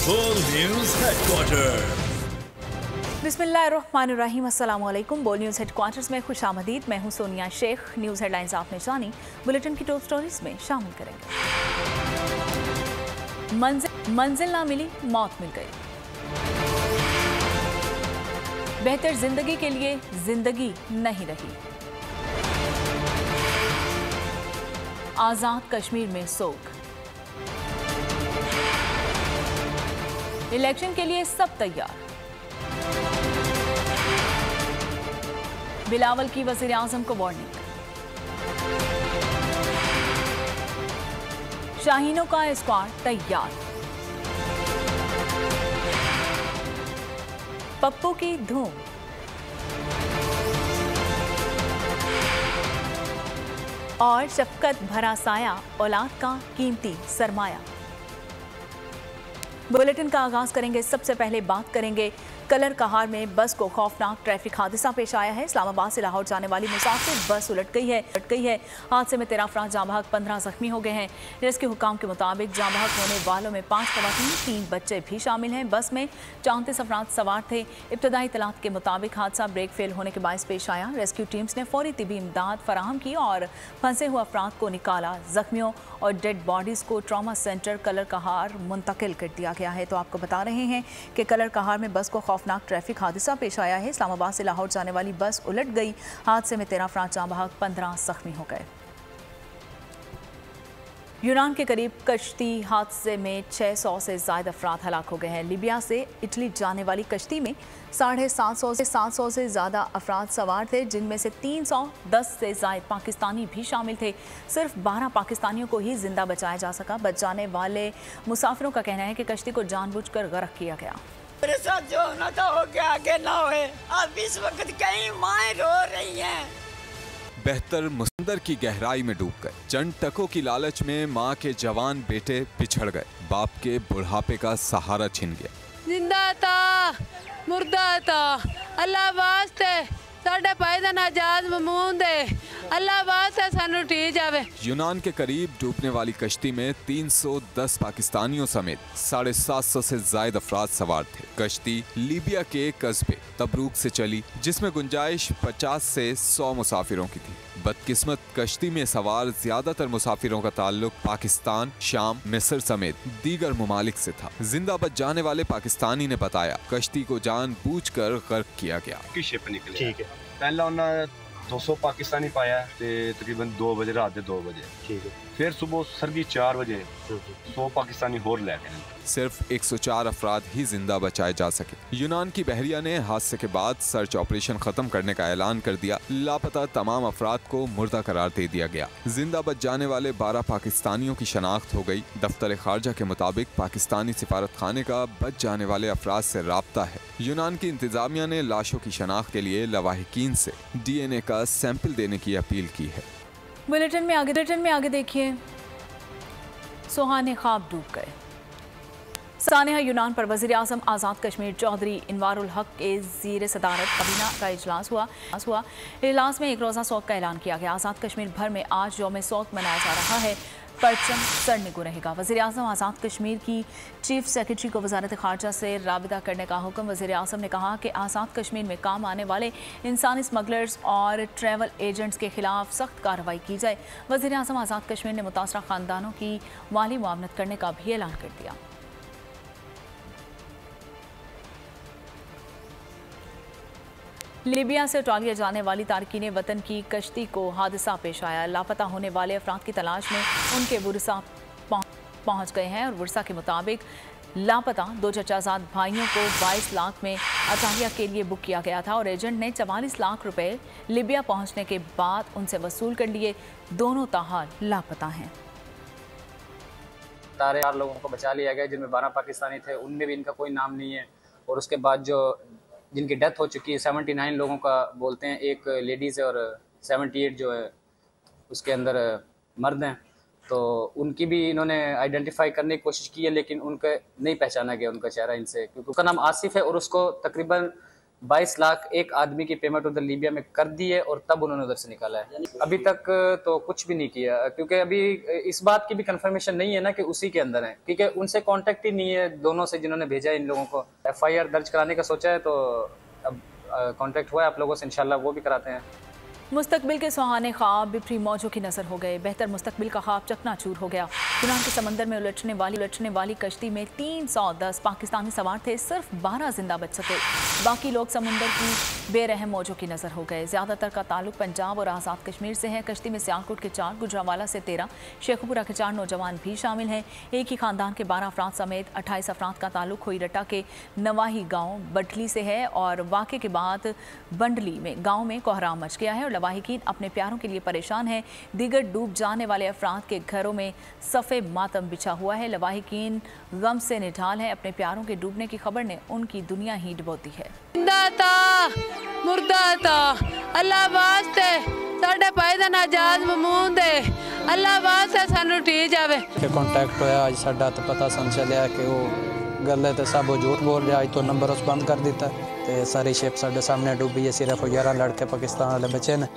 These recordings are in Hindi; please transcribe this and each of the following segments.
बोल न्यूज हेडक्वार्टर। बिस्मिल्लाहिर्रहमानिर्रहीम, अस्सलाम वालेकुम। बोल न्यूज़ हेडक्वार्टर्स में खुशामदीद। मैं हूं सोनिया शेख। न्यूज़ हेडलाइंस आपने जानी, बुलेटिन की टॉप स्टोरीज में शामिल करेंगे। मंजिल ना मिली, मौत मिल गई। बेहतर जिंदगी के लिए जिंदगी नहीं रही। आजाद कश्मीर में सोग। इलेक्शन के लिए सब तैयार। बिलावल की वजीर आजम को वार्निंग। शाहीनों का स्क्वाड तैयार। पप्पू की धूम। और शफकत भरा साया, औलाद का कीमती सरमाया। बुलेटिन का आगाज करेंगे। सबसे पहले बात करेंगे कलर कहार में बस को खौफनाक ट्रैफिक हादसा पेश आया है। इस्लामाबाद से लाहौर जाने वाली मुसाफिर बस उलट गई है। हादसे में 13 अफराद जाँ बहक, 15 जख्मी हो गए हैं। रेस्क्यू हुकाम के मुताबिक जाँ बहक होने वालों में 5 खवातीन, 3 बच्चे भी शामिल हैं। बस में 34 अफराद सवार थे। इब्तदाई इतलात के मुताबिक हादसा ब्रेक फेल होने के बायस पेश आया। रेस्क्यू टीम्स ने फौरी तिबी इमदाद फराहम की और फंसे हुए अफराद को निकाला। जख्मियों और डेड बॉडीज को ट्रॉमा सेंटर कलर कहार मुंतकिल कर दिया गया है। तो आपको बता रहे हैं कि कलर कहार में बस को खौफनाक ट्रैफिक हादसा पेश आया है। इस्लामाबाद से लाहौर जाने वाली बस उलट गई। हादसे में 13 अफराद जाँ बहक, 15 जख्मी हो गए। यूनान के करीब कश्ती हादसे में 600 से ज्यादा अफराद हलाक हो गए हैं। लीबिया से इटली जाने वाली कश्ती में 750 से ज्यादा अफराद सवार थे, जिनमें से 310 से ज्यादा पाकिस्तानी भी शामिल थे। सिर्फ 12 पाकिस्तानियों को ही जिंदा बचाया जा सका। बच जाने वाले मुसाफिरों का कहना है कि कश्ती को जानबूझकर गर्क किया गया। मेरे साथ जो होना था हो गया, आगे ना होए। अब इस वक्त कई माएं रो रही हैं। बेहतर मुसंदर की गहराई में डूब गए। चंद टकों की लालच में माँ के जवान बेटे पिछड़ गए। बाप के बुढ़ापे का सहारा छिन गया। जिंदा था मुर्दा था, अल्लाह वास्ते साडे भाई दा नाजात ममून दे, अल्लाह वास्ते सानू ठी जावे। यूनान के करीब डूबने वाली कश्ती में 310 पाकिस्तानियों समेत 750 से ज्यादा अफराद सवार थे। कश्ती लीबिया के कस्बे तबरूक से चली, जिसमें गुंजाइश 50 से 100 मुसाफिरों की थी। बदकिस्मत कश्ती में सवार ज्यादातर मुसाफिरों का ताल्लुक पाकिस्तान, शाम, मिस्र समेत दीगर ममालिक से था। जिंदा बच जाने वाले पाकिस्तानी ने बताया, कश्ती को जानबूझकर गर्क किया गया। शिप निकले। ठीक है। पहला उन्होंने 200 पाकिस्तानी पाया ते तकरीबन 2 बजे रात के 2 बजे। ठीक है। फिर सुबह सरगी 4 बजे 100 पाकिस्तानी होर ले गए। सिर्फ 104 अफराद ही जिंदा बचाए जा सके। यूनान की बहरिया ने हादसे के बाद सर्च ऑपरेशन खत्म करने का ऐलान कर दिया। लापता तमाम अफराद को मुर्दा करार दे दिया गया। जिंदा बच जाने वाले 12 पाकिस्तानियों की शनाख्त हो गई। दफ्तर खारजा के मुताबिक पाकिस्तानी सिफारत खाने का बच जाने वाले अफराद से राब्ता है। यूनान की इंतजामिया ने लाशों की शनाख्त के लिए लवाहिकीन से DNA का सैंपल देने की अपील की है। बुलेटिन में आगे देखिए, सुहाने ख्वाब डूब गए। सानिया यूनान पर वज़ीर आज़म आज़ाद कश्मीर चौधरी इनवारुल हक के ज़ीर सदारत काबीना का इजलास हुआ। इजलास में एक रोज़ा सौत का ऐलान किया गया। आज़ाद कश्मीर भर में आज यौम सौत मनाया जा रहा है। परचम सरनिगो रहेगा। वज़ीर आज़म आज़ाद कश्मीर की चीफ सेक्रेटरी को वज़ारत ख़ारजा से राबिता करने का हुक्म। वज़ीर आज़म ने कहा कि आज़ाद कश्मीर में काम आने वाले इंसानी स्मगलर्स और ट्रैवल एजेंट्स के खिलाफ सख्त कार्रवाई की जाए। वज़ीर आज़म आज़ाद कश्मीर ने मुतासरा ख़ानदानों की माली मुआवनत करने का भी ऐलान कर दिया। लीबिया से उतारिया जाने वाली तारकीन वतन की कश्ती को हादसा पेश आया। लापता होने वाले अफराद की तलाश में उनके वुरसा पहुंच गए हैं और वुरसा के मुताबिक लापता 2 चचाजाद भाइयों को 22 लाख में अताहिया के लिए बुक किया गया था और एजेंट ने 44 लाख रुपए लीबिया पहुंचने के बाद उनसे वसूल कर लिए। दोनों ताहाल लापता हैं। 4 लोगों को बचा लिया गया, जिनमें 12 पाकिस्तानी थे। उनमें भी इनका कोई नाम नहीं है। और उसके बाद जो जिनकी डेथ हो चुकी है 79 लोगों का बोलते हैं, एक लेडीज़ है और 78 जो है उसके अंदर मर्द हैं। तो उनकी भी इन्होंने आइडेंटिफाई करने की कोशिश की है, लेकिन उनका नहीं पहचाना गया उनका चेहरा इनसे, क्योंकि उसका नाम आसिफ है और उसको तकरीबन 22 लाख एक आदमी की पेमेंट उधर लीबिया में कर दी है और तब उन्होंने उधर से निकाला है। अभी तक तो कुछ भी नहीं किया, क्योंकि अभी इस बात की भी कंफर्मेशन नहीं है ना कि उसी के अंदर है, क्योंकि उनसे कांटेक्ट ही नहीं है दोनों से जिन्होंने भेजा है इन लोगों को। FIR दर्ज कराने का सोचा है, तो अब कांटेक्ट हुआ है आप लोगों से, इंशाल्लाह वो भी कराते हैं। मुस्तकबिल के सुहाने ख्वाब बिफरी मौजों की नज़र हो गए। बेहतर मुस्तकबिल का ख्वाब चकनाचूर हो गया। यूनान के समंदर में उलटने वाली कश्ती में 310 पाकिस्तानी सवार थे, सिर्फ 12 जिंदा बच सके। बाकी लोग समुंदर की बेरहम मौजों की नज़र हो गए। ज़्यादातर का ताल्लुक पंजाब और आज़ाद कश्मीर से है। कश्ती में सियालकोट के 4, गुजरावाला से 13, शेखुपुरा के 4 नौजवान भी शामिल हैं। एक ही खानदान के 12 अफराद समेत 28 अफराद का ताल्लुक खोईरट्टा के नवाही गाँव बटली से है और वाक़े के बाद बंडली में गाँव में कोहराम मच गया है और लवाहिकीन अपने प्यारों के लिए परेशान हैं। दीगर डूब जाने वाले अफराद के घरों में सफ़े मातम बिछा हुआ है। लवाहिकीन गम से निढाल है। अपने प्यारों के डूबने की खबर ने उनकी दुनिया ही डुबोती है। मुर्दा था अल्लाह वास्ते साडे भाई दा नाजायज ममून दे, अल्लाह वास्ते सानू ठीक जावे। कॉन्टैक्ट होया अज साडा तो पता सन चलिया कि वो गल है तो सब वो झूठ बोल रहा। अज तो नंबर उस बंद कर दिता ते सारी शिप साडे सामने डूबी है। सिर्फ 11 लड़के पाकिस्तान वाले बचे ने,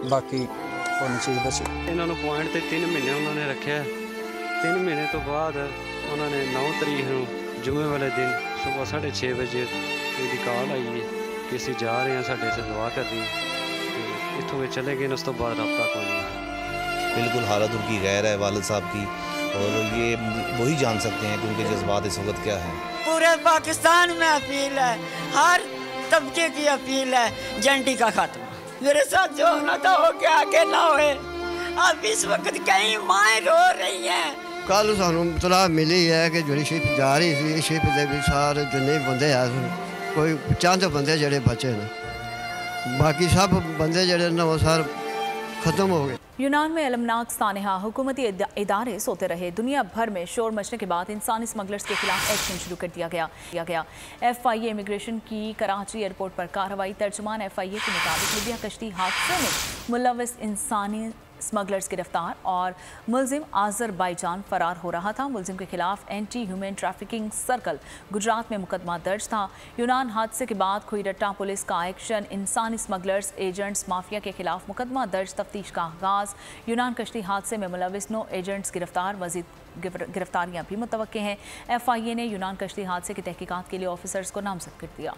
बाकी कोई चीज़ बची। इन्होंने पॉइंट ते 3 महीने उन्होंने रखे। 3 महीने तो बाद उन्होंने 9 तारीख को जुमे वाले दिन सुबह 6:30 बजे मेरी कॉल आई है कि असीं जा रहे हैं, साढ़े से दुआ कर रही है। इतों वे चले गए, उस तो बाद रब्ता कोई नहीं। बिल्कुल हालत उनकी गैर है वालिद साहब की, और ये वही जान सकते हैं कि उनके जज्बात इस वक्त क्या है। पूरे पाकिस्तान में अपील है, हर तबके की अपील है, जंटी का खात्मा। मेरे साथ जो होना था हो के आगे ना होए। अब इस वक्त कई माएँ रो रही हैं। कल सानू इतला मिली है कि जी शिप जा रही थी, शिप के सारे जिन्ने बंदे है कोई चंद बंदे जड़े बचे ने, बाकी सब बंदे जड़े ने वो सारे खत्म हो गए। यूनान में अलमनाक सानहा हुकूमती इदारे सोते रहे। दुनिया भर में शोर मचने के बाद इंसानी स्मगलर्स के खिलाफ एक्शन शुरू कर दिया गया। FIA इमिग्रेशन की कराची एयरपोर्ट पर कार्रवाई। तर्जुमान FIA के मुताबिक लीबिया कश्ती हादसे में मुलव्वस इंसानी स्मगलर्स गिरफ्तार और मुलजिम आज़रबाईजान फरार हो रहा था। मुलजिम के खिलाफ anti human trafficking circle Gujarat में मुकदमा दर्ज था। यूनान हादसे के बाद खोईरट्टा पुलिस का एक्शन। इंसानी स्मगलर्स एजेंट्स माफिया के खिलाफ मुकदमा दर्ज, तफ्तीश का आगाज। यूनान कश्ती हादसे में मुलव्वस 9 एजेंट्स गिरफ्तार, मजीद गिरफ्तारियां भी मुतवक्के हैं। FIA ने यूनान कश्ती हादसे की तहकीकात के लिए ऑफिसर्स को नामजद कर दिया।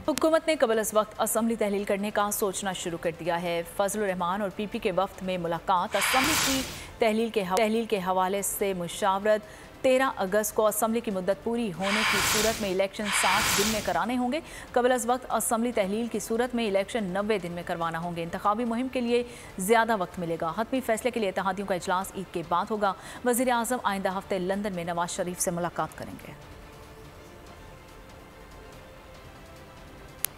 हुकूमत ने कबल अज वक्त असम्बली तहलील करने का सोचना शुरू कर दिया है। फजलुर रहमान और PP के वक्त में मुलाकात। असम्बली की तहलील के हवाले से मुशावरत। 13 अगस्त को असम्बली की मुद्दत पूरी होने की सूरत में इलेक्शन 60 दिन में कराने होंगे। कबल अज वक्त असम्बली तहलील की सूरत में इलेक्शन 90 दिन में करवाना होंगे। इंतखाबी मुहिम के लिए ज़्यादा वक्त मिलेगा। हतमी फैसले के लिए इत्तेहादियों का इजलास ईद के बाद होगा। वज़ीर आज़म आइंदा हफ्ते लंदन में नवाज शरीफ से मुलाकात करेंगे।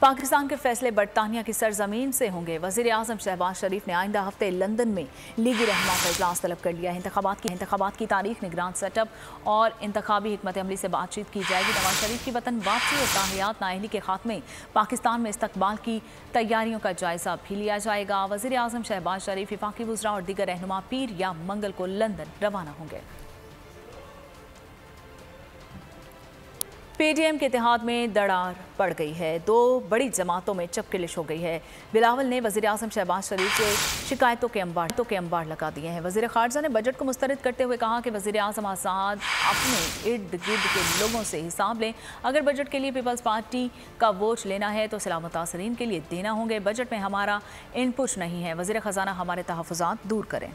पाकिस्तान के फैसले बरतानिया की सरजमीन से होंगे। वज़ीर आज़म शहबाज शरीफ ने आइंदा हफ्ते लंदन में लीगी रहनुमा का इजलास तलब कर लिया है। इंतखाबात की तारीख, निगरान सेटअप और इंतखाबी हिकमत अमली से बातचीत की जाएगी। नवाज शरीफ की वतन वापसी और ताहियात नाअहली के खात्मे, पाकिस्तान में इस्तकबाल की तैयारियों का जायजा भी लिया जाएगा। वज़ीर आज़म शहबाज शरीफ, वफाकी वज़रा और दीगर रहनुमा पीर या मंगल को लंदन रवाना होंगे। PDM के इत्तेहाद में दरार पड़ गई है। 2 बड़ी जमातों में चपकिलिश हो गई है। बिलावल ने वज़ीर आज़म शहबाज शरीफ से शिकायतों के अंबार लगा दिए हैं। वज़ीर ख़ारजा ने बजट को मुस्तरद करते हुए कहा कि वज़ीर आज़म आज़ाद अपने इर्द गिर्द के लोगों से हिसाब लें। अगर बजट के लिए पीपल्स पार्टी का वोट लेना है तो सिला मुतासरीन के लिए देना होंगे। बजट में हमारा इनपुट नहीं है। वज़ीर ख़जाना हमारे तहफ़्फ़ुज़ात दूर करें।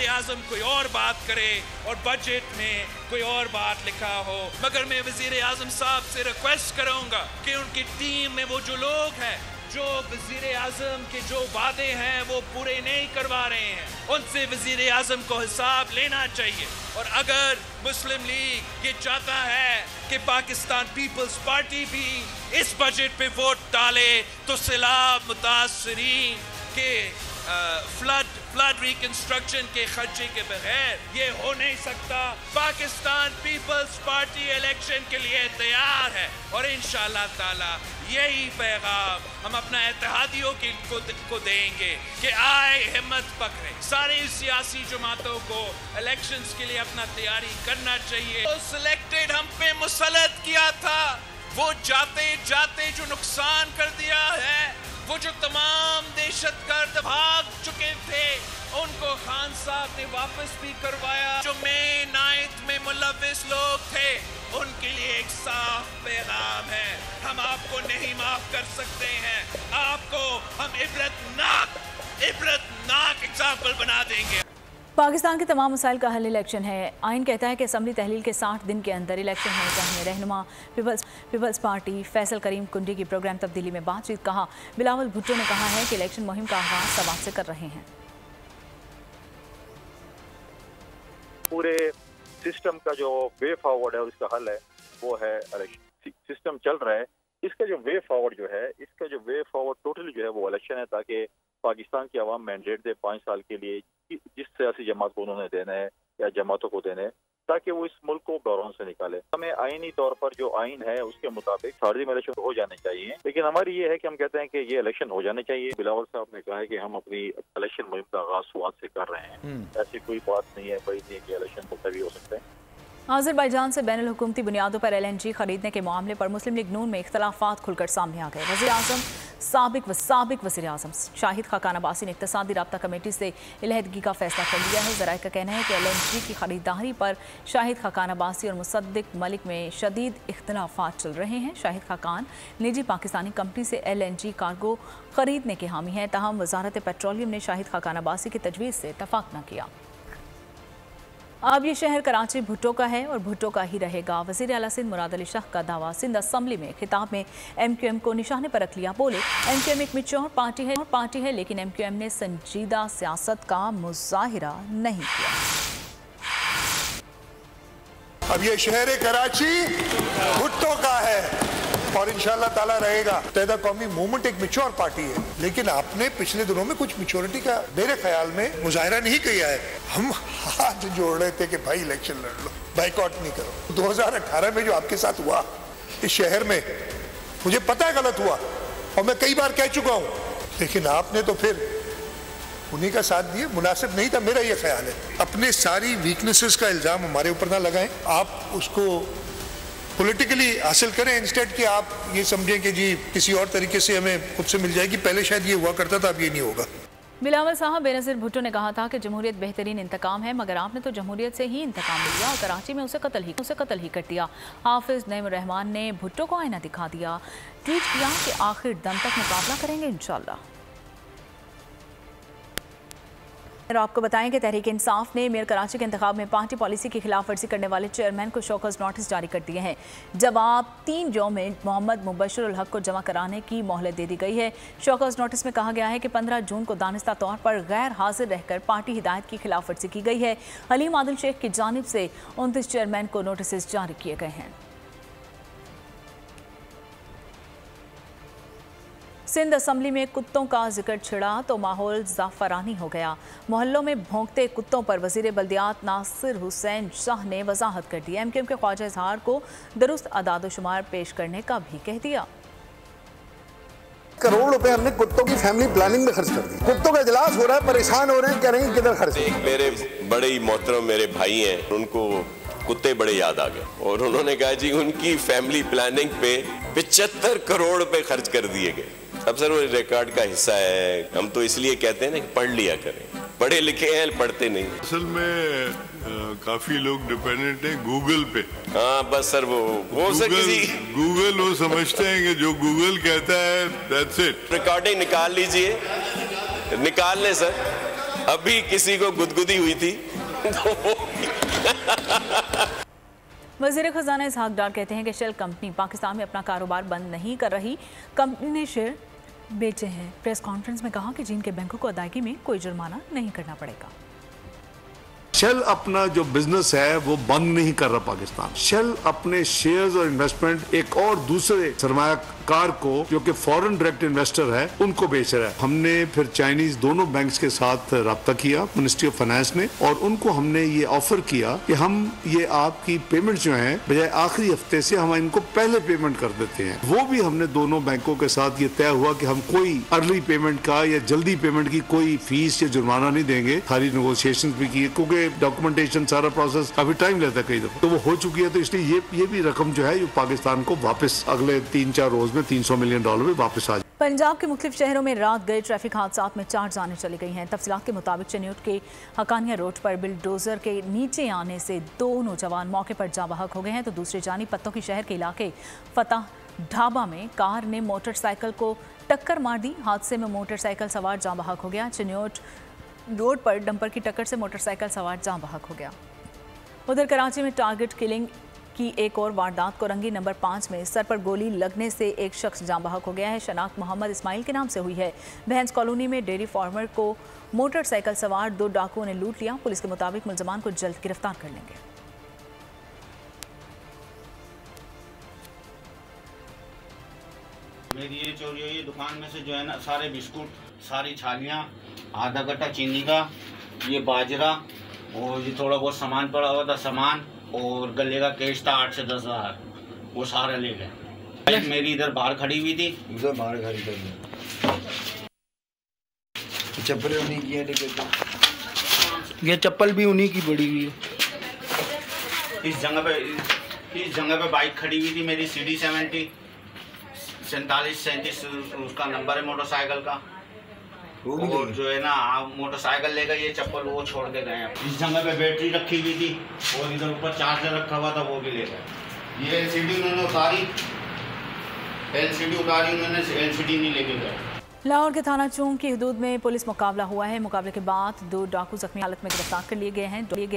आज़म कोई और बात करे और बजट में कोई और बात लिखा हो, मगर मैं वज़ीर आज़म साहब से रिक्वेस्ट करूंगा कि उनकी टीम में वो जो लोग हैं जो वज़ीर आज़म के जो वादे हैं वो पूरे नहीं करवा रहे हैं, उनसे वज़ीर आज़म को हिसाब लेना चाहिए। और अगर मुस्लिम लीग ये चाहता है कि पाकिस्तान पीपल्स पार्टी भी इस बजट पे वोट डाले तो सैलाब मुतासरीन के फ्लड रिकंस्ट्रक्शन के खर्चे के बगैर ये हो नहीं सकता। पाकिस्तान पीपल्स पार्टी इलेक्शन के लिए तैयार है और इंशाअल्लाह ताला यही पैगाम हम अपना इत्तेहादियों को देंगे कि आए हिम्मत पकड़े। सारी सियासी जमातों को इलेक्शंस के लिए अपना तैयारी करना चाहिए। तो सिलेक्टेड हम पे मुसल्लत किया था वो जाते जाते जो नुकसान कर दिया है, वो जो तमाम दहशतगर्द भाग चुके थे उनको खान साहब ने वापस भी करवाया। जो मई 9 में मुलविस लोग थे उनके लिए एक साफ पैगाम है, हम आपको नहीं माफ कर सकते हैं, आपको हम इबरतनाक एग्जाम्पल बना देंगे। पाकिस्तान के तमाम मसाइल का हल इलेक्शन है। आइन कहता है कि असम्बली तहलील के 60 दिन के अंदर इलेक्शन होने चाहिए। रहनुमा पीपल्स पार्टी फैसल करीम कुंडी की प्रोग्राम तब्दीली में बातचीत। कहा बिलावल भुट्टो ने कहा है कि इलेक्शन मुहिम का आगाज सवाल से कर रहे हैं। पूरे सिस्टम का जो वे फॉरवर्ड है उसका हल है वो है इलेक्शन। सिस्टम चल रहा है, इसका जो वे फॉरवर्ड जो है, इसका जो वे फॉरवर्ड टोटली जो है वो इलेक्शन है, ताकि पाकिस्तान की आवाम मैंडेट दे 5 साल के लिए जिस सियासी जमात को उन्होंने देना है या जमातों को देना है, ताकि वो इस मुल्क को बहरान से निकाले। हमें आईनी तौर पर जो आइन है उसके मुताबिक 60 दिन इलेक्शन हो जाने चाहिए, लेकिन हमारी ये है कि हम कहते हैं कि ये इलेक्शन हो जाने चाहिए। बिलावल साहब ने कहा है कि हम अपनी इलेक्शन मुहिम का आगाज शुरुआत से कर रहे हैं, ऐसी कोई बात नहीं है बड़ी नहीं कि इलेक्शन मुलतवी भी हो सकते हैं। आज़रबाईजान से बैनुल हुकूमती बुनियादों पर LNG खरीदने के मामले पर मुस्लिम लीग नून में इख्तलाफात खुलकर सामने आ गए। वज़ीर-ए-आज़म साबिक वज़ीर-ए-आज़म शाहिद खाकान अब्बासी ने इक़्तिसादी राब्ता कमेटी से इलहदगी का फैसला कर लिया है। ज़राए का कहना है कि LNG की खरीदारी पर शाहिद खाकान अब्बासी और मुसद्दिक मलिक में शदीद इख्तलाफात चल रहे हैं। शाहिद खाकान निजी पाकिस्तानी कंपनी से LNG कार्गो खरीदने के हामी हैं, ताहम वजारत पेट्रोलियम ने शाहिद खाकान अब्बासी की तजवीज़ से इत्तफाक न किया। अब ये शहर कराची भुट्टो का है और भुट्टो का ही रहेगा। वज़ीर आला सिंध मुराद अली शाह का दावा। सिंध असम्बली में खिताब में MQM को निशाने पर रख लिया। बोले MQM एक मैच्योर पार्टी है लेकिन MQM ने संजीदा सियासत का मुजाहिरा नहीं किया। अब ये शहर कराची भुट्टो का है और इंशाअल्लाह ताला रहेगा। तहदा कौमी मूवमेंट एक मैच्योर पार्टी है, लेकिन आपने पिछले दिनों में कुछ मैच्योरिटी का मेरे ख्याल में मुजाहिरा नहीं किया है। हम हाथ जोड़ रहे थे कि भाई इलेक्शन लड़ लो, बाइकआउट नहीं करो। 2018 में जो आपके साथ हुआ इस शहर में, मुझे पता है गलत हुआ और मैं कई बार कह चुका हूँ, लेकिन आपने तो फिर उन्हीं का साथ दिए, मुनासिब नहीं था, मेरा ये ख्याल है। अपने सारी वीकनेसेस का इल्ज़ाम हमारे ऊपर ना लगाएं, आप उसको पॉलिटिकली हासिल करें, इंस्टेड कि आप ये समझें कि जी किसी और तरीके से हमें खुद से मिल जाएगी। पहले शायद ये हुआ करता था, अब ये नहीं होगा। बिलावल साहब बेनज़ीर भुट्टो ने कहा था कि जमहूरियत बेहतरीन इंतकाम है, मगर आपने तो जमहूरियत से ही इंतकाम लिया और कराची में उसे कत्ल ही कर दिया। हाफिज नईम रहमान ने भुट्टो को आईना दिखा दिया, ट्वीट किया कि आखिर दम तक मुकाबला करेंगे इंशाअल्लाह। आपको बताएं कि तहरीक इंसाफ ने मेयर कराची के इंतखाब में पार्टी पॉलिसी की खिलाफ वर्जी करने वाले चेयरमैन को शोकॉज नोटिस जारी कर दिए हैं। जवाब 3 यौम में मोहम्मद मुबशर उल हक को जमा कराने की मोहलत दे दी गई है। शोकॉज नोटिस में कहा गया है कि 15 जून को दानिस्ता तौर पर गैर हाजिर रहकर पार्टी हिदायत की खिलाफ वर्जी की गई है। हलीम आदिल शेख की जानिब से 29 चेयरमैन को नोटिस जारी किए गए हैं। सिंध असम्बली में कुत्तों का जिक्र छिड़ा तो माहौल ज़ाफ़रानी हो गया। मोहल्लों में भौंकते कुत्तों पर वज़ीर बल्दियात नासिर हुसैन शाह ने वजाहत कर दी। MQM के ख्वाजा इजहार को दुरुस्त अदाद-ओ-शुमार पेश करने का भी कह दिया। करोड़ रुपए हमने कुत्तों की फैमिली प्लानिंग में खर्च कर दी। कुत्तों का इजलास हो रहा है, परेशान हो रहे हैं, कह रहे हैं किधर खर्च। मेरे बड़े ही मोहतरम मेरे भाई हैं, उनको कुत्ते बड़े याद आ गए और उन्होंने कहा जी उनकी फैमिली प्लानिंग पे 75 करोड़ रुपए खर्च कर दिए गए। अब सर वो रिकॉर्ड का हिस्सा है, हम तो इसलिए कहते हैं ना कि पढ़ लिया करें, पढ़े लिखे हैं पढ़ते नहीं। असल में काफी लोग डिपेंडेंट हैं गूगल पे। हाँ बस सर वो सर किसी गूगल वो समझते हैं कि जो गूगल कहता है दैट्स इट। रिकॉर्डिंग निकाल लीजिए, निकाल लें सर। अभी किसी को गुदगुदी हुई थी वज़ीर ख़ज़ाना इसहाक डार कहते हैं कि शेल कंपनी पाकिस्तान में अपना कारोबार बंद नहीं कर रही, कंपनी ने शेयर बेचे हैं। प्रेस कॉन्फ्रेंस में कहा कि जिन के बैंकों को अदायगी में कोई जुर्माना नहीं करना पड़ेगा। शेल अपना जो बिजनेस है वो बंद नहीं कर रहा पाकिस्तान। शेल अपने शेयर्स और इन्वेस्टमेंट एक और दूसरे सरमाया कार को, जो कि फॉरेन डायरेक्ट इन्वेस्टर है, उनको बेच रहा है। हमने फिर चाइनीज दोनों बैंक्स के साथ रब्ता किया मिनिस्ट्री ऑफ फाइनेंस ने, और उनको हमने ये ऑफर किया कि हम ये आपकी पेमेंट जो है बजाय आखिरी हफ्ते से हम इनको पहले पेमेंट कर देते हैं। वो भी हमने दोनों बैंकों के साथ ये तय हुआ कि हम कोई अर्ली पेमेंट का या जल्दी पेमेंट की कोई फीस या जुर्माना नहीं देंगे। सारी नेगोशिएशंस भी की, क्योंकि डॉक्यूमेंटेशन सारा प्रोसेस काफी टाइम लेता है कई दफा, तो वो हो चुकी है। तो इसलिए ये भी रकम जो है ये पाकिस्तान को वापस अगले 3-4 रोज में $300 मिलियन में वापस आ जाए। पंजाब के मुख्तलिफ शहरों में रात गए ट्रैफिक हादसात में 4 जानें चली गई हैं। तफसीलात के मुताबिक चन्योट के हकानिया रोड पर बुलडोजर के नीचे आने से 2 नौजवान मौके पर जाँ बहक हो गए हैं, तो दूसरी जानिब पत्तों की शहर के इलाके फतह ढाबा में कार ने मोटरसाइकिल को टक्कर मार दी। हादसे में मोटरसाइकिल सवार जाँ बहक हो गया। चन्योट रोड पर डंपर की टक्कर से मोटरसाइकिल सवार जाँ बहक हो गया। उधर कराची में टारगेट किलिंग की एक और वारदात कोरंगी नंबर 5 में सर पर गोली लगने से एक शख्स जाँ बहक हो गया है। शनाख्त मोहम्मद इस्माइल के नाम से हुई है। भैंस कॉलोनी में डेयरी फार्मर को मोटरसाइकिल सवार 2 डाकुओं ने लूट लिया। पुलिस के मुताबिक मुलजमान को जल्द गिरफ्तार कर लेंगे। मेरी ये चोरी हुई दुकान में से जो है ना, सारे बिस्कुट, सारी छालियाँ, आधा गट्टा चीनी का, ये बाजरा और ये थोड़ा बहुत सामान पड़ा हुआ था सामान, और गले का केश था 8 से 10 हज़ार, वो सारा ले गए। बाइक मेरी इधर बाहर खड़ी हुई थी, उधर बाहर खड़ी थी। चप्पल उन्हीं की है, ये चप्पल भी उन्हीं की पड़ी हुई है। इस जगह पे बाइक खड़ी हुई थी मेरी CD 70 4737 उसका नंबर है मोटरसाइकिल का, और जो है ना मोटरसाइकिल ले गए, ये चप्पल वो छोड़ के गए। इस जगह पे बैटरी रखी हुई थी और इधर ऊपर चार्जर रखा हुआ था, वो भी ले गए। ये LCD उन्होंने उतारी, उन्होंने LCD नहीं लेके गए। लाहौर के थाना चौंक की हदूद में पुलिस मुकाबला हुआ है। मुकाबले के बाद 2 डाकू जख्मी हालत में गिरफ्तार कर लिए गए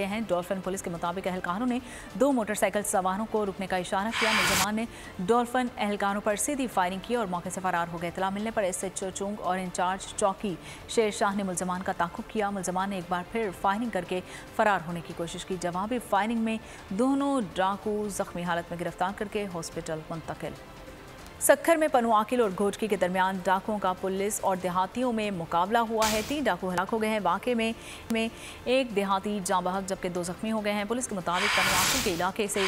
हैं। डॉल्फिन पुलिस के मुताबिक अहलकारों ने 2 मोटरसाइकिल सवारों को रुकने का इशारा किया। मुलजमान ने डॉल्फिन अहलकारों पर सीधी फायरिंग की और मौके से फरार हो गए। इतला मिलने पर SHO चौंक और इंचार्ज चौकी शेर शाह ने मुलजमान का ताक़ुब किया। मुलजमान ने एक बार फिर फायरिंग करके फरार होने की कोशिश की। जवाबी फायरिंग में दोनों डाकू जख्मी हालत में गिरफ्तार करके हॉस्पिटल मुंतकिल। सक्खर में पनुआकिल और घोटकी के दरमियान डाकुओं का पुलिस और देहातियों में मुकाबला हुआ है। 3 डाकू हलाक हो गए हैं। वाक़े में एक देहाती जाँ बहक जबकि 2 जख्मी हो गए हैं। पुलिस के मुताबिक पनुआकिल के इलाके से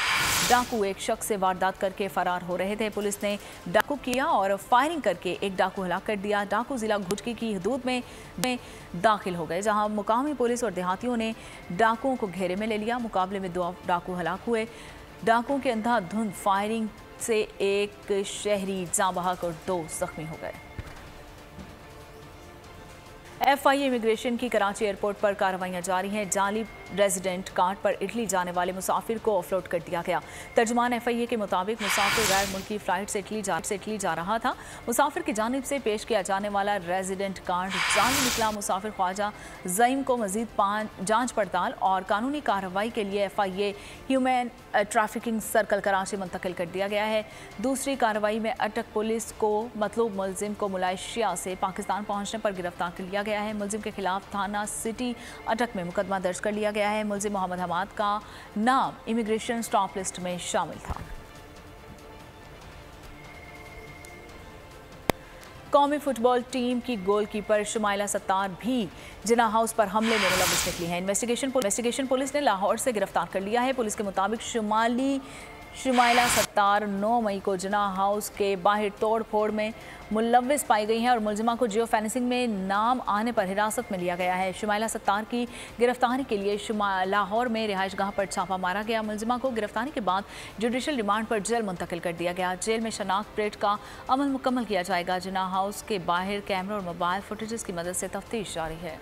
डाकू एक शख्स से वारदात करके फरार हो रहे थे। पुलिस ने डाकू किया और फायरिंग करके एक डाकू हलाक कर दिया। डाकू जिला घोटकी की हदूद में दाखिल हो गए, जहाँ मुकामी पुलिस और देहातियों ने डाकुओं को घेरे में ले लिया। मुकाबले में 2 डाकू हलाक हुए। डाकुओं के अंधाधुंध फायरिंग से एक शहरी जाँ बहक और 2 जख्मी हो गए। FIA इमिग्रेशन की कराची एयरपोर्ट पर कार्रवाइयां जारी हैं। जाली रेजिडेंट कार्ड पर इटली जाने वाले मुसाफिर को ऑफलोड कर दिया गया। तर्जुमान FIA के मुताबिक मुसाफिर गैर मुल्की फ्लाइट से इटली जा रहा था। मुसाफिर की जानिब से पेश किया जाने वाला रेजिडेंट कार्ड जाली निकला। मुसाफिर ख्वाजा ज़ईम को मजीद जांच पड़ताल और कानूनी कार्रवाई के लिए FIA human trafficking circle Karachi मुंतकिल कर दिया गया है। दूसरी कार्रवाई में अटक पुलिस को मतलूब मुलजिम को मलेशिया से पाकिस्तान पहुँचने पर गिरफ्तार कर लिया गया है। मुलजिम के खिलाफ थाना सिटी अटक में मुकदमा दर्ज कर लिया गया है। मुलजिम मोहम्मद हमाद का नाम इमिग्रेशन स्टॉप लिस्ट में शामिल था। कौमी फुटबॉल टीम की गोलकीपर शुमाइला सत्तार भी जिना हाउस पर हमले में मुलव्वस निकली हैं। इन्वेस्टिगेशन पुलिस ने लाहौर से गिरफ्तार कर लिया है। पुलिस के मुताबिक शुमाइला सत्तार 9 मई को जिना हाउस के बाहर तोड़ फोड़ में मुलव्वस पाई गई हैं और मुलजिमा को जियो फेंसिंग में नाम आने पर हिरासत में लिया गया है। शुमाइला सत्तार की गिरफ्तारी के लिए लाहौर में रिहाइश गाह पर छापा मारा गया। मुलजिमा को गिरफ्तारी के बाद जुडिशल रिमांड पर जेल मुंतकिल कर दिया गया। जेल में शनाख्त परेड का अमल मुकम्मल किया जाएगा। जिना हाउस के बाहर कैमरा और मोबाइल फुटेजेस की मदद से तफ्तीश जारी है।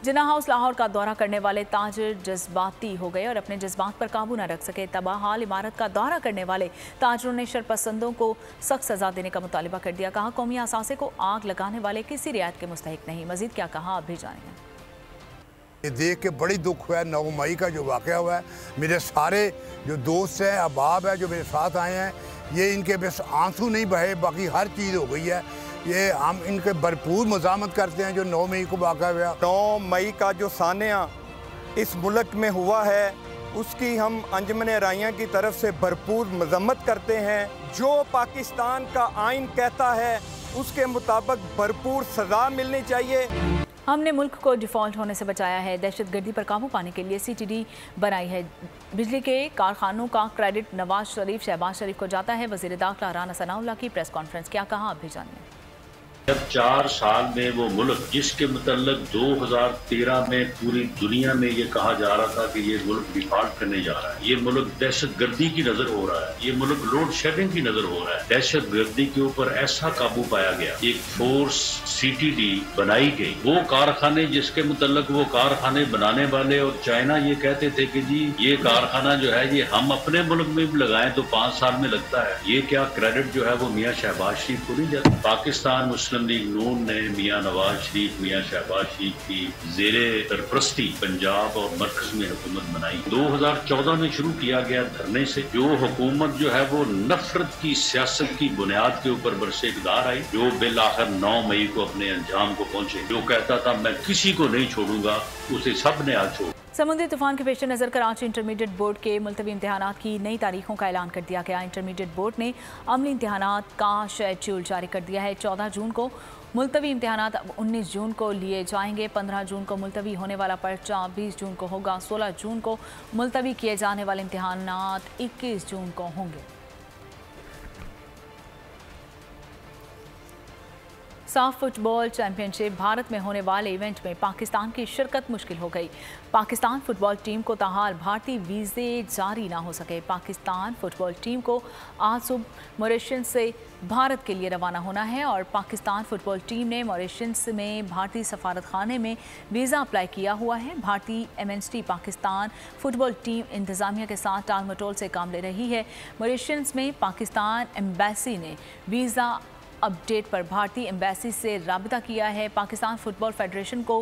जिना हाउस लाहौर का दौरा करने वाले ताजिर जज्बाती हो गए और अपने जज्बात पर काबू न रख सके। तबाहाल इमारत का दौरा करने वाले ताजिरों ने शरपसंदों को सख्त सजा देने का मुतालिबा कर दिया। कहा कौमी असासे को आग लगाने वाले किसी रियायत के मुस्तहिक नहीं। मजीद क्या कहा आप भी जानेंगे। ये देख के बड़ी दुख हुआ है। 9 मई का जो वाक़या हुआ है, मेरे सारे जो दोस्त हैं, अहबाब है जो मेरे साथ आए हैं, ये इनके बस आंसू नहीं बहे, बाकी हर चीज़ हो गई है। ये हम इनके भरपूर मज़ामत करते हैं जो 9 मई को वाक़ा हुआ। 9 मई का जो सानिया इस मुल्क में हुआ है, उसकी हम अंजुमन राइयां की तरफ से भरपूर मजम्मत करते हैं। जो पाकिस्तान का आइन कहता है उसके मुताबिक भरपूर सजा मिलनी चाहिए। हमने मुल्क को डिफॉल्ट होने से बचाया है, दहशतगर्दी पर काबू पाने के लिए CTD बनाई है। बिजली के कारखानों का क्रेडिट नवाज शरीफ शहबाज शरीफ को जाता है। वज़ीर दाखिला राना सनाउल्लाह की प्रेस कॉन्फ्रेंस, क्या कहा आप भी जानिए। जब 4 साल में वो मुल्क जिसके मुतल्लिक 2013 में पूरी दुनिया में ये कहा जा रहा था कि ये मुल्क डिफॉल्ट करने जा रहा है, ये मुल्क दहशतगर्दी की नजर हो रहा है, ये मुल्क लोड शेडिंग की नजर हो रहा है, दहशतगर्दी के ऊपर ऐसा काबू पाया गया, एक फोर्स CTD बनाई गई। वो कारखाने जिसके मुतल्लिक वो कारखाने बनाने वाले और चाइना ये कहते थे कि जी ये कारखाना जो है ये हम अपने मुल्क में भी लगाएं तो 5 साल में लगता है, ये क्या क्रेडिट जो है वो मियाँ शहबाज शरीफ को नहीं जाता। पाकिस्तान मुस्लिम लीग नून ने मियाँ नवाज शरीफ मियाँ शहबाज शरीफ की ज़ेरे सरपरस्ती पंजाब और मरकज में हुकूमत बनाई। 2014 में शुरू किया गया धरने से जो हुकूमत जो है वो नफरत की सियासत की बुनियाद के ऊपर बरसे इक़्तिदार आई, जो बिल आखिर 9 मई को अपने अंजाम को पहुंचे, जो कहता था मैं किसी को नहीं छोड़ूंगा, उसे सब ने आज छोड़ा। समुद्री तूफान के पेश नज़र कराची इंटरमीडिएट बोर्ड के मुलतवी इम्तिहानात की नई तारीखों का ऐलान कर दिया गया। इंटरमीडिएट बोर्ड ने अमली इम्तिहानात का शेड्यूल जारी कर दिया है। 14 जून को मुलतवी इम्तिहानात 19 जून को लिए जाएंगे। 15 जून को मुलतवी होने वाला पर्चा 20 जून को होगा। 16 जून को मुलतवी किए जाने वाले इम्तिहानात 21 जून को होंगे। साफ फुटबॉल चैंपियनशिप भारत में होने वाले इवेंट में पाकिस्तान की शिरकत मुश्किल हो गई। पाकिस्तान फुटबॉल टीम को ताहाल भारतीय वीज़े जारी ना हो सके। पाकिस्तान फुटबॉल टीम को आज सुबह मॉरिशस से भारत के लिए रवाना होना है और पाकिस्तान फुटबॉल टीम ने मॉरिशस में भारतीय सफारत खाने में वीज़ा अप्लाई किया हुआ है। भारतीय MNST पाकिस्तान फुटबॉल टीम इंतज़ामिया के साथ टाल मटोल से काम ले रही है। मॉरिशस में पाकिस्तान एम्बेसी ने वीज़ा अपडेट पर भारतीय एम्बेसी से राबिता किया है। पाकिस्तान फुटबॉल फेडरेशन को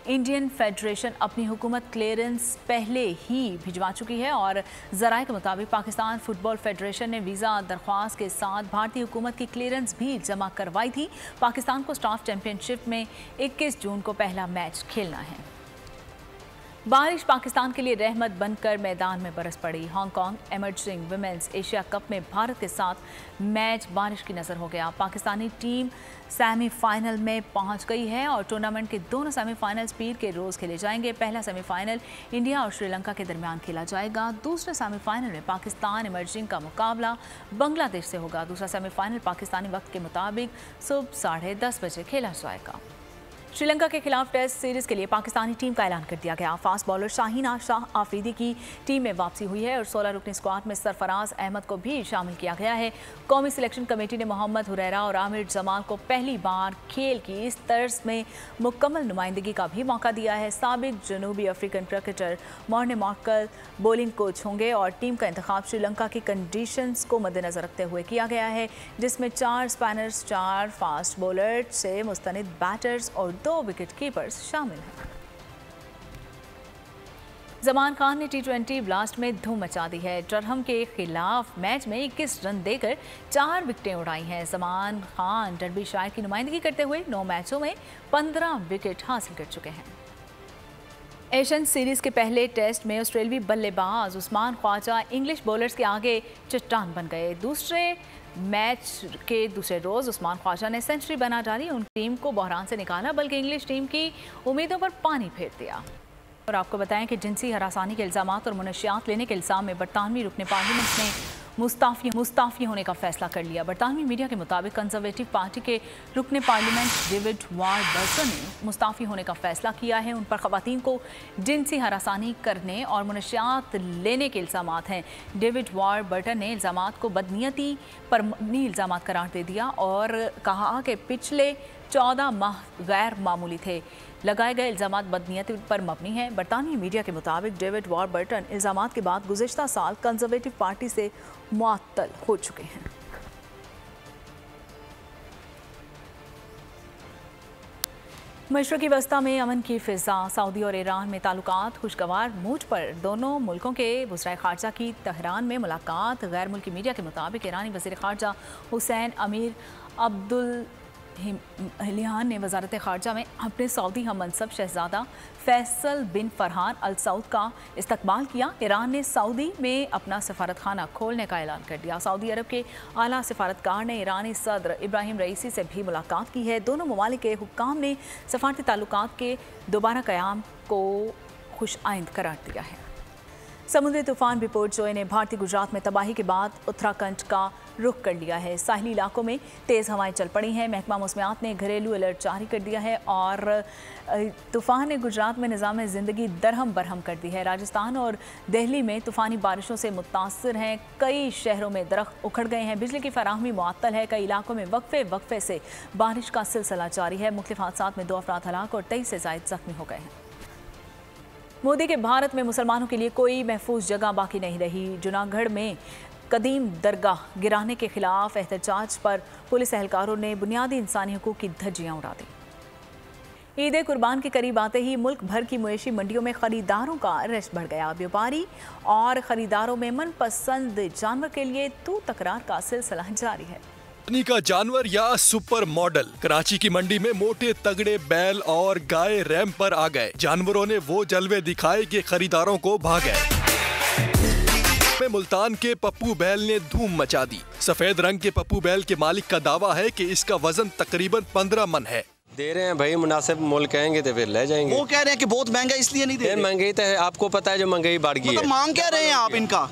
इंडियन फेडरेशन अपनी हुकूमत क्लियरेंस पहले ही भिजवा चुकी है और ज़राए के मुताबिक पाकिस्तान फुटबॉल फेडरेशन ने वीज़ा दरख्वास्त के साथ भारतीय हुकूमत की क्लियरेंस भी जमा करवाई थी। पाकिस्तान को स्टाफ चैंपियनशिप में 21 जून को पहला मैच खेलना है। बारिश पाकिस्तान के लिए रहमत बनकर मैदान में बरस पड़ी। Hong Kong emerging women's Asia Cup में भारत के साथ मैच बारिश की नज़र हो गया। पाकिस्तानी टीम सेमीफाइनल में पहुंच गई है और टूर्नामेंट के दोनों सेमीफाइनल्स पीर के रोज़ खेले जाएंगे। पहला सेमीफाइनल इंडिया और श्रीलंका के दरमियान खेला जाएगा। दूसरे सेमीफाइनल में पाकिस्तान एमर्जिंग का मुकाबला बांग्लादेश से होगा। दूसरा सेमीफाइनल पाकिस्तानी वक्त के मुताबिक सुबह 10:30 बजे खेला जाएगा। श्रीलंका के खिलाफ टेस्ट सीरीज के लिए पाकिस्तानी टीम का ऐलान कर दिया गया। फास्ट बॉलर शाहीन शाह आफरीदी की टीम में वापसी हुई है और 16 रुकनी स्क्वाड में सरफराज अहमद को भी शामिल किया गया है। कौमी सिलेक्शन कमेटी ने मोहम्मद हुरैरा और आमिर जमाल को पहली बार खेल की इस तर्ज में मुकम्मल नुमाइंदगी का भी मौका दिया है। साबिक जनूबी African cricketer Morne Morkel bowling coach होंगे और टीम का इंतखाब श्रीलंका की कंडीशंस को मद्देनजर रखते हुए किया गया है, जिसमें 4 स्पिनर्स, 4 फास्ट बॉलर से मुस्तनिद बैटर्स और 2 विकेट कीपर्स शामिल हैं। जमान खान ने T20 ब्लास्ट में धूम मचा दी है। डरहम के खिलाफ मैच में 21 रन देकर 4 विकेटें उड़ाई हैं। जमान खान डर्बीशायर की नुमाइंदगी करते हुए 9 मैचों में 15 विकेट हासिल कर चुके हैं। एशियन सीरीज के पहले टेस्ट में ऑस्ट्रेलियावी बल्लेबाज उस्मान ख्वाजा इंग्लिश बॉलर्स के आगे चट्टान बन गए। दूसरे मैच के दूसरे रोज़ उस्मान ख्वाजा ने सेंचुरी बना डाली, उन टीम को बहरान से निकाला बल्कि इंग्लिश टीम की उम्मीदों पर पानी फेर दिया। और आपको बताएं कि जिनसी हरासानी के इल्ज़ामात और मुनशियात लेने के इल्ज़ाम में बरतानवी रुकने पार्लियामेंट ने मुस्ताफ़ी होने का फैसला कर लिया। बरतानवी मीडिया के मुताबिक कंजर्वेटिव पार्टी के रुकने पार्लियामेंट डेविड वारबर्टन ने मुस्ताफ़ी होने का फैसला किया है। उन पर ख़वातीन को जिनसी हरासानी करने और मुनशियात लेने के इल्ज़ामात हैं। डेविड वारबर्टन ने इल्ज़ामात को बदनीयती पर मबनी इल्ज़ामात करार दे दिया और कहा कि पिछले 14 माह गैर मामूली थे। लगाए गए इल्ज़ामात बदनीयती पर मबनी हैं। बरतानवी मीडिया के मुताबिक डेविड वारबर्टन इल्ज़ामात के बाद गुज़िश्ता साल कंजर्वेटिव पार्टी से मुअत्तल हो चुके हैं। मशरक़ी वस्ता में अमन की फ़िज़ा, सऊदी और ईरान में ताल्लुकात खुशगवार मूड पर। दोनों मुल्कों के वज़ीर ख़ारजा की तेहरान में मुलाकात। गैर मुल्की मीडिया के मुताबिक ईरानी वज़ीर ख़ारजा हुसैन अमीर अब्दुल हिलियान ने वजारत ख़ारजा में अपने सऊदी हम मनसब शहजादा फैसल बिन फरहान अल सऊद का इस्तकबाल किया। ईरान ने सऊदी में अपना सफारत खाना खोलने का ऐलान कर दिया। सऊदी अरब के आला सफारतकार ने ईरानी सदर इब्राहिम रईसी से भी मुलाकात की है। दोनों ममालिक के हुक्काम ने सफारती ताल्लुकात के दोबारा क़याम को खुशआइंद करार दिया है। समुद्री तूफान बिपोरजॉय ने भारतीय गुजरात में तबाही के बाद उत्तराखंड का रुख कर लिया है। साहिली इलाकों में तेज़ हवाएं चल पड़ी हैं। महकमा मौसमियात ने घरेलू अलर्ट जारी कर दिया है और तूफ़ान ने गुजरात में निज़ाम ज़िंदगी दरहम बरहम कर दी है। राजस्थान और दिल्ली में तूफ़ानी बारिशों से मुतासर हैं। कई शहरों में दरख्त उखड़ गए हैं। बिजली की फराहमी मुअत्तल है। कई इलाकों में वक्फे से बारिश का सिलसिला जारी है। मुख्तलिफ हादसात में 2 अफराद हलाक और 23 से ज़ायद ज़ख्मी हो गए हैं। मोदी के भारत में मुसलमानों के लिए कोई महफूज जगह बाकी नहीं रही। जूनागढ़ में कदीम दरगाह गिराने के खिलाफ एहतजाज पर पुलिस एहलकारों ने बुनियादी इंसानी हुकूक की धज्जियां उड़ा दी। ईद कुर्बान के करीब आते ही मुल्क भर की मवेशी मंडियों में खरीदारों का रश बढ़ गया। व्यापारी और खरीदारों में मनपसंद जानवर के लिए तू तकरार का सिलसिला जारी है। कंपनी का जानवर या सुपर मॉडल कराची की मंडी में मोटे तगड़े बैल और गाय रैंप पर आ गए। जानवरों ने वो जलवे दिखाए कि खरीदारों को भाग गए। मुल्तान के पप्पू बैल ने धूम मचा दी। सफेद रंग के पप्पू बैल के मालिक का दावा है कि इसका वजन तकरीबन 15 मन है। दे रहे हैं भाई, मुनासिब मोल कहेंगे तो फिर ले जाएंगे। वो कह रहे हैं कि बहुत महंगा इसलिए नहीं दे रहे। महंगाई तो है, आपको पता है जो महंगाई बढ़ गई है। मांग क्या रहे हैं आप इनका?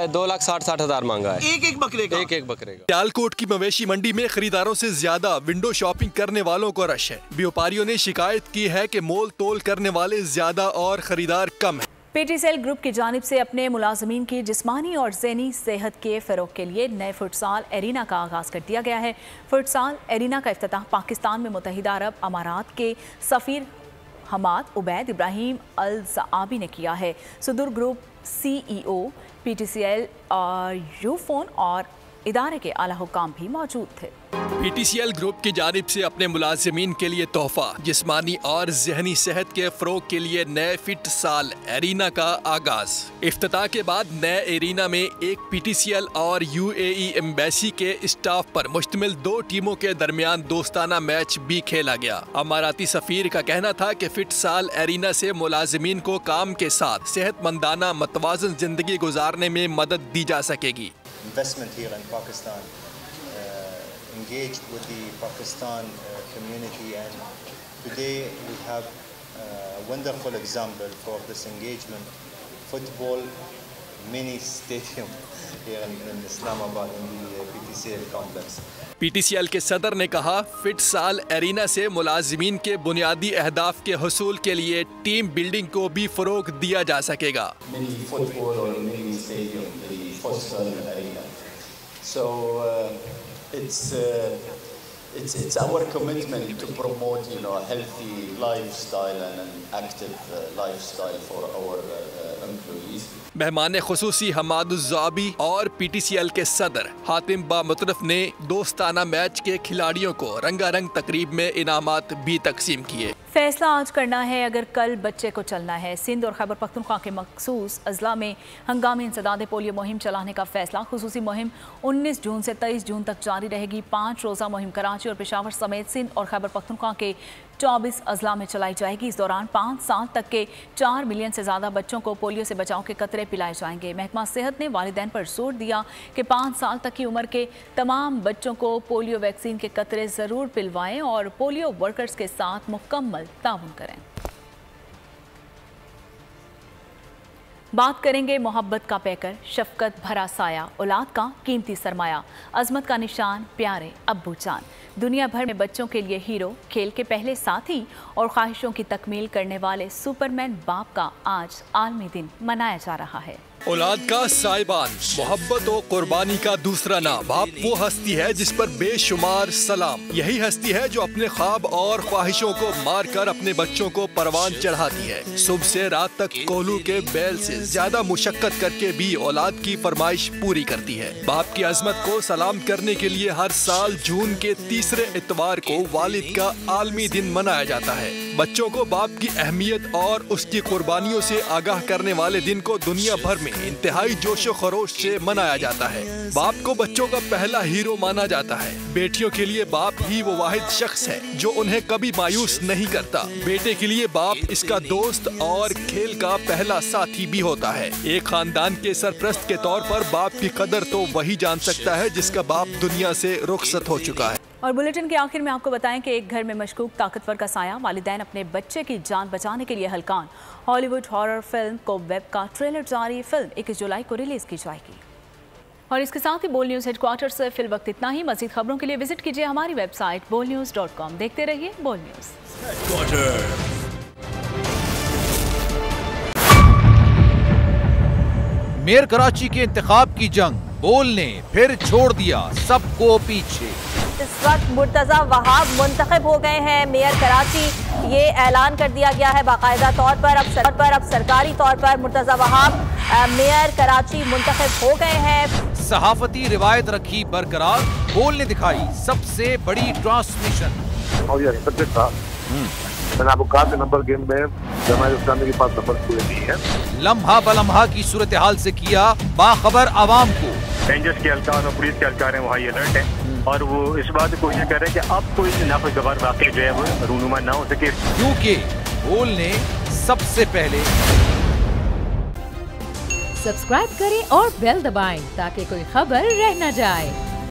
2,60,000 मांगा है एक बकरे का। एक बकरे का। सियालकोट की मवेशी मंडी में खरीदारों से ज्यादा विंडो शॉपिंग करने वालों को रश है। व्यापारियों ने शिकायत की है कि मोल तोल करने वाले ज्यादा और खरीदार कम है। पीटीसीएल ग्रुप की जानिब से अपने मुलाजमीन की जिस्मानी और ज़हनी सेहत के फ़रोग के लिए नए फुटसाल एरिना का आगाज़ कर दिया गया है। फुटसाल एरिना का इफ्तिताह पाकिस्तान में मुत्तहिदा अरब अमारात के सफ़ीर हमाद उबैद इब्राहिम अल ज़आबी ने किया है। सुदूर ग्रुप CEO पीटीसीएल और यूफोन और इदारे के आला हुक्काम भी मौजूद थे। पीटीसीएल ग्रुप की जानिब से अपने मुलाजिमीन के लिए तोहफा जिस्मानी और जहनी सेहत के फरोग के लिए नए फिट साल एरिना का आगाज। इफ्तिताह के बाद नए एरिना में एक पीटीसीएल और UAE एम्बेसी के स्टाफ पर मुश्तमिल 2 टीमों के दरमियान दोस्ताना मैच भी खेला गया। अमाराती सफीर का कहना था कि फिट साल एरिना से मुलाजिमीन को काम के साथ सेहतमंदाना मतवाज़न जिंदगी गुजारने में मदद दी जा सकेगी। Investment here in Pakistan, engage with the Pakistan community, and today we have a wonderful example for this engagement. Football mini stadium here in Islamabad in the PTCL complex. PTCL के सदर ने कहा, फिट साल एरिना से मुलाजिमीन के बुनियादी अहदाफ के हुसूल के लिए टीम बिल्डिंग को भी फरोग दिया जा सकेगा। Mini football or mini stadium, the Futsal arena. So it's our commitment to promote, a healthy lifestyle and an active lifestyle for our employees. मेहमान खुसूसी हमाद ज़आबी और पीटीसीएल के सदर हातिम बा मुतरफ ने दोस्ताना मैच के खिलाड़ियों को रंगारंग तकरीब में इनामात भी तकसीम किए। फैसला आज करना है अगर कल बच्चे को चलना है। सिंध और खैबर पख्तूनख्वा के मखसूस अजला में हंगामी इंसदाद पोलियो मुहिम चलाने का फैसला। खुसूसी मुहिम 19 जून से 23 जून तक जारी रहेगी। 5 रोज़ा मुहिम कराची और पेशावर समेत सिंध और खैबर पख्तूनख्वा के 24 अजला में चलाई जाएगी। इस दौरान 5 साल तक के 4 मिलियन से ज़्यादा बच्चों को पोलियो से बचाव के कतरे पिलाए जाएंगे। महकमा सेहत ने वालिदैन पर जोर दिया कि 5 साल तक की उम्र के तमाम बच्चों को पोलियो वैक्सीन के कतरे ज़रूर पिलवाएं और पोलियो वर्कर्स के साथ मुकम्मल ताउन करें। बात करेंगे मोहब्बत का पैकर, शफकत भरा साया, औलाद का कीमती सरमाया, अजमत का निशान, प्यारे अब्बू जान। दुनिया भर में बच्चों के लिए हीरो, खेल के पहले साथी और ख्वाहिशों की तकमील करने वाले सुपरमैन बाप का आज आलमी दिन मनाया जा रहा है। औलाद का साइबान, मोहब्बत और कुर्बानी का दूसरा नाम। बाप वो हस्ती है जिस पर बेशुमार सलाम। यही हस्ती है जो अपने ख्वाब और ख्वाहिशों को मार कर अपने बच्चों को परवान चढ़ाती है। सुबह से रात तक कोहलू के बैल से ज्यादा मुशक्कत करके भी औलाद की फरमाइश पूरी करती है। बाप की अजमत को सलाम करने के लिए हर साल जून के तीसरे इतवार को वालिद का आलमी दिन मनाया जाता है। बच्चों को बाप की अहमियत और उसकी कुर्बानियों से आगाह करने वाले दिन को दुनिया भर में इंतहाई जोशो खरोश से मनाया जाता है। बाप को बच्चों का पहला हीरो माना जाता है। बेटियों के लिए बाप ही वो वाहिद शख्स है जो उन्हें कभी मायूस नहीं करता। बेटे के लिए बाप इसका दोस्त और खेल का पहला साथी भी होता है। एक खानदान के सरपरस्त के तौर पर बाप की कदर तो वही जान सकता है जिसका बाप दुनिया से रुखसत हो चुका है। और बुलेटिन के आखिर में आपको बताएं कि एक घर में मशकूक ताकतवर का साया, वालिदैन अपने बच्चे की जान बचाने के लिए हलकान। हॉलीवुड हॉरर फिल्म को वेब का ट्रेलर जारी। फिल्म 21 जुलाई को रिलीज की जाएगी। और इसके साथ ही बोल न्यूज़ हेडक्वार्टर से फिल वक्त इतना ही। मज़ीद खबरों के लिए विजिट कीजिए हमारी वेबसाइट bolnews.com। देखते रहिए बोल न्यूज़। मेयर कराची के इंतखाब की जंग, बोल ने फिर छोड़ दिया सबको पीछे। इस वक्त मुर्तजा वहाब मुंतखब हो गए हैं मेयर कराची। ये ऐलान कर दिया गया है बाकायदा तौर पर। अब सरकारी तौर पर मुर्तजा वहाब मेयर कराची मुंतखब हो गए हैं। सहाफती रिवायत रखी बरकरार, बोल ने दिखाई सबसे बड़ी ट्रांसमिशन। और ये सब्जेक्ट था, मैंने आपको कहा नंबर गेम में जमात इस्लामी के पास नंबर पूरे नहीं है। लम्हा बलम्हा की सूरत हाल से किया बाखबर आवाम को। रेंजर्स के एहलकार और पुलिस के एहलकार हैं, वो हाई अलर्ट है और वो इस बात की कोशिश कर रहे हैं कि अब कोई नाखुशगवार वाक़या जो है वो रूनुमा ना हो सके, क्योंकि बोल ने सबसे पहले। सब्सक्राइब करें और बेल दबाएं ताकि कोई खबर रह न जाए।